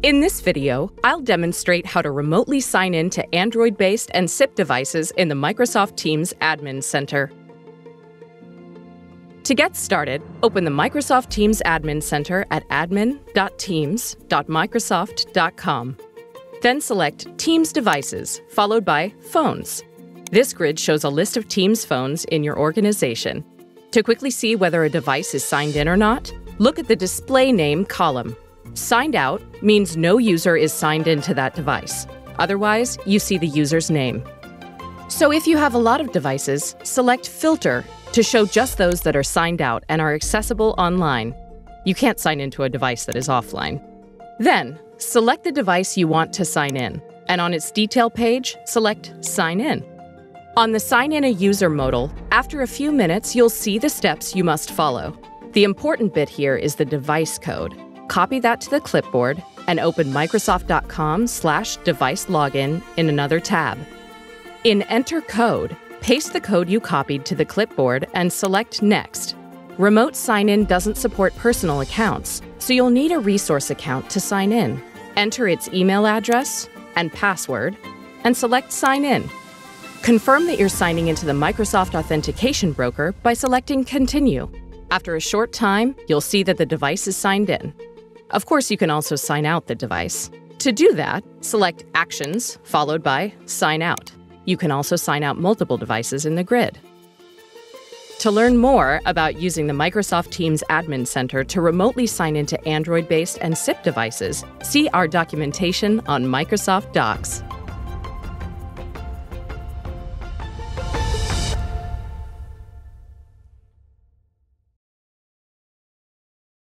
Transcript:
In this video, I'll demonstrate how to remotely sign in to Android-based and SIP devices in the Microsoft Teams Admin Center. To get started, open the Microsoft Teams Admin Center at admin.teams.microsoft.com. Then select Teams Devices, followed by Phones. This grid shows a list of Teams phones in your organization. To quickly see whether a device is signed in or not, look at the Display Name column. Signed out means no user is signed into that device. Otherwise, you see the user's name. So if you have a lot of devices, select Filter to show just those that are signed out and are accessible online. You can't sign into a device that is offline. Then, select the device you want to sign in, and on its detail page, select Sign In. On the Sign In a User modal, after a few minutes, you'll see the steps you must follow. The important bit here is the device code. Copy that to the clipboard and open Microsoft.com/device login in another tab. In Enter Code, paste the code you copied to the clipboard and select Next. Remote sign-in doesn't support personal accounts, so you'll need a resource account to sign in. Enter its email address and password and select Sign In. Confirm that you're signing into the Microsoft Authentication Broker by selecting Continue. After a short time, you'll see that the device is signed in. Of course, you can also sign out the device. To do that, select Actions, followed by Sign Out. You can also sign out multiple devices in the grid. To learn more about using the Microsoft Teams Admin Center to remotely sign into Android-based and SIP devices, see our documentation on Microsoft Docs.